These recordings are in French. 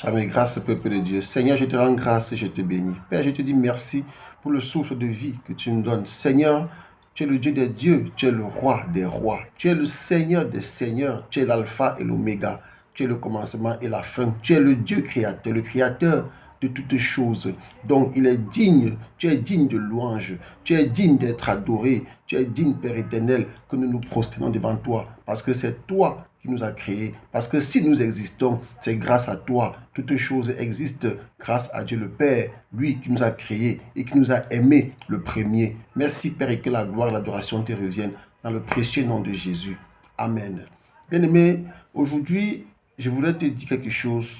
Jamais grâce, peuple de Dieu. Seigneur, je te rends grâce et je te bénis. Père, je te dis merci pour le souffle de vie que tu nous donnes. Seigneur, tu es le Dieu des dieux, tu es le roi des rois, tu es le Seigneur des seigneurs, tu es l'alpha et l'oméga, tu es le commencement et la fin, tu es le Dieu créateur, le créateur de toutes choses. Donc, il est digne, tu es digne de louange, tu es digne d'être adoré, tu es digne, Père éternel, que nous nous prosternons devant toi, parce que c'est toi qui nous a créés. Parce que si nous existons, c'est grâce à toi. Toutes choses existent grâce à Dieu le Père, lui qui nous a créés et qui nous a aimés le premier. Merci Père et que la gloire et l'adoration te reviennent dans le précieux nom de Jésus. Amen. Bien-aimé, aujourd'hui, je voulais te dire quelque chose.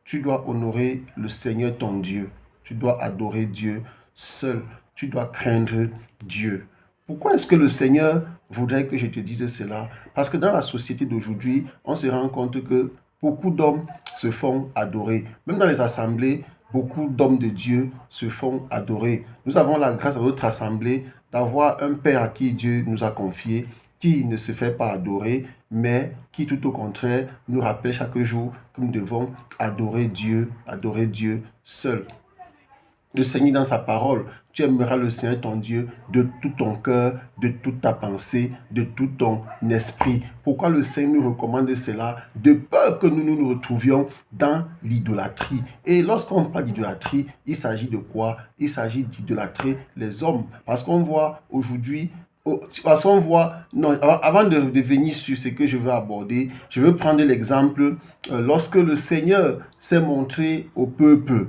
Tu dois honorer le Seigneur ton Dieu. Tu dois adorer Dieu seul. Tu dois craindre Dieu. Pourquoi est-ce que le Seigneur voudrait que je te dise cela? Parce que dans la société d'aujourd'hui, on se rend compte que beaucoup d'hommes se font adorer. Même dans les assemblées, beaucoup d'hommes de Dieu se font adorer. Nous avons la grâce dans notre assemblée d'avoir un Père à qui Dieu nous a confié, qui ne se fait pas adorer, mais qui tout au contraire nous rappelle chaque jour que nous devons adorer Dieu seul. Le Seigneur dans sa parole, tu aimeras le Seigneur ton Dieu de tout ton cœur, de toute ta pensée, de tout ton esprit. Pourquoi le Seigneur nous recommande cela? De peur que nous nous retrouvions dans l'idolâtrie. Et lorsqu'on parle d'idolâtrie, il s'agit de quoi? Il s'agit d'idolâtrer les hommes. Parce qu'on voit aujourd'hui, non, avant de venir sur ce que je veux aborder, je veux prendre l'exemple lorsque le Seigneur s'est montré au peuple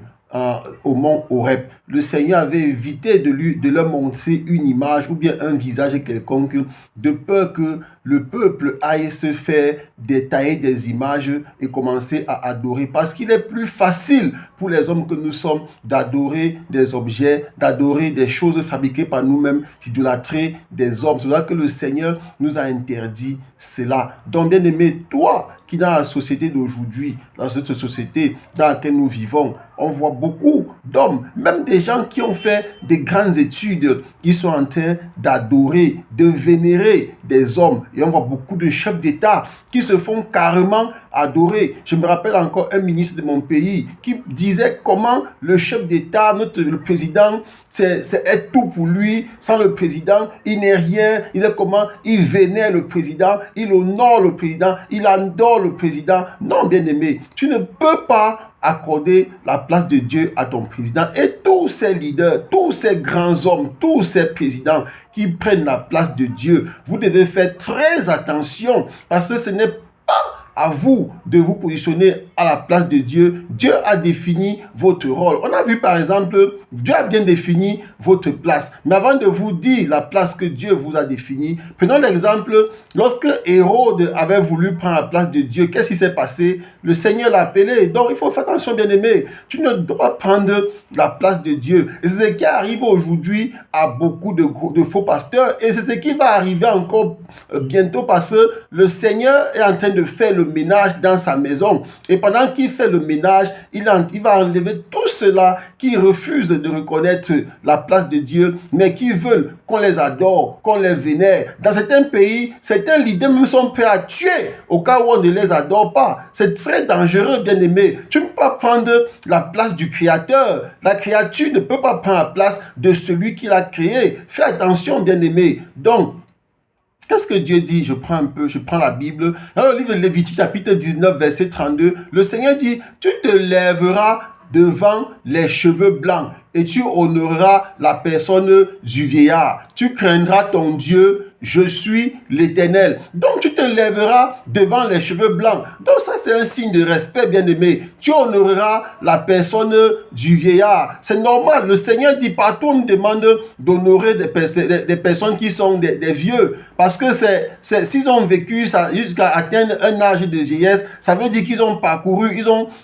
au mont Horeb. Le Seigneur avait évité de leur montrer une image ou bien un visage quelconque, de peur que le peuple aille se faire détailler des images et commencer à adorer. Parce qu'il est plus facile pour les hommes que nous sommes d'adorer des objets, d'adorer des choses fabriquées par nous-mêmes, d'idolâtrer des hommes. C'est là que le Seigneur nous a interdit cela. Donc, bien aimé, toi qui dans la société d'aujourd'hui, dans cette société dans laquelle nous vivons, on voit beaucoup d'hommes, même des gens qui ont fait des grandes études, qui sont en train d'adorer, de vénérer des hommes. Et on voit beaucoup de chefs d'État qui se font carrément adorer. Je me rappelle encore un ministre de mon pays qui disait comment le chef d'État, le président, c'est tout pour lui. Sans le président, il n'est rien. Il sait comment il vénère le président, il honore le président, il adore le président. Non, bien-aimé, tu ne peux pas accorder la place de Dieu à ton président. Et tous ces leaders, tous ces grands hommes, tous ces présidents qui prennent la place de Dieu, vous devez faire très attention parce que ce n'est pas à vous de vous positionner à la place de Dieu. Dieu a défini votre rôle. On a vu par exemple, Dieu a bien défini votre place. Mais avant de vous dire la place que Dieu vous a définie, prenons l'exemple, lorsque Hérode avait voulu prendre la place de Dieu, qu'est-ce qui s'est passé? Le Seigneur l'a appelé. Donc il faut faire attention, bien-aimé. Tu ne dois pas prendre la place de Dieu. Et c'est ce qui arrive aujourd'hui à beaucoup de faux pasteurs. Et c'est ce qui va arriver encore bientôt parce que le Seigneur est en train de faire le ménage dans sa maison. Et pendant qu'il fait le ménage, il va enlever tout cela qui refuse de reconnaître la place de Dieu, mais qui veulent qu'on les adore, qu'on les vénère. Dans certains pays, certains leaders même sont prêts à tuer au cas où on ne les adore pas. C'est très dangereux, bien-aimé. Tu ne peux pas prendre la place du Créateur. La créature ne peut pas prendre la place de celui qui l'a créé. Fais attention, bien-aimé. Donc, qu'est-ce que Dieu dit? Je prends la Bible. Dans le livre de Lévitique, chapitre 19, verset 32, le Seigneur dit, tu te lèveras devant les cheveux blancs et tu honoreras la personne du vieillard. Tu craindras ton Dieu. Je suis l'Éternel. Donc, tu te lèveras devant les cheveux blancs. Donc, ça, c'est un signe de respect, bien-aimé. Tu honoreras la personne du vieillard. C'est normal. Le Seigneur dit partout, on nous demande d'honorer des personnes qui sont des vieux. Parce que s'ils ont vécu jusqu'à atteindre un âge de vieillesse, ça veut dire qu'ils ont parcouru,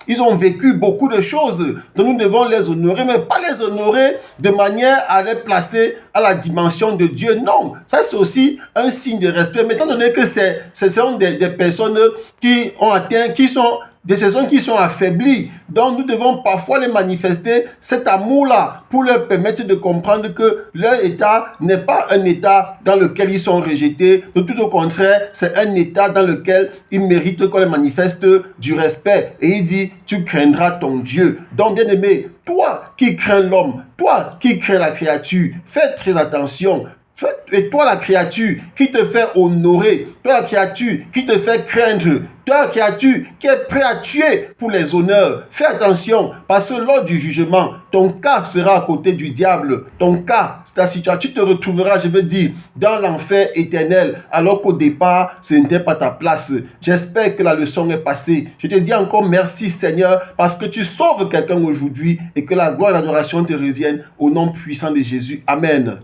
ils ont vécu beaucoup de choses. Donc, nous devons les honorer, mais pas les honorer de manière à les placer à la dimension de Dieu. Non, ça, c'est aussi un signe de respect. Mais étant donné que ce sont des personnes qui ont atteint, qui sont des personnes qui sont affaiblies. Donc nous devons parfois les manifester cet amour-là pour leur permettre de comprendre que leur état n'est pas un état dans lequel ils sont rejetés. De tout au contraire, c'est un état dans lequel ils méritent qu'on les manifeste du respect. Et il dit, tu craindras ton Dieu. Donc bien aimé, toi qui crains l'homme, toi qui crains la créature, fais très attention. Et toi la créature qui te fait honorer, toi la créature qui te fait craindre, toi la créature qui est prêt à tuer pour les honneurs, fais attention parce que lors du jugement, ton cas sera à côté du diable, ton cas, c'est ta situation, tu te retrouveras, je veux dire, dans l'enfer éternel alors qu'au départ, ce n'était pas ta place. J'espère que la leçon est passée. Je te dis encore merci Seigneur parce que tu sauves quelqu'un aujourd'hui et que la gloire et l'adoration te reviennent au nom puissant de Jésus. Amen.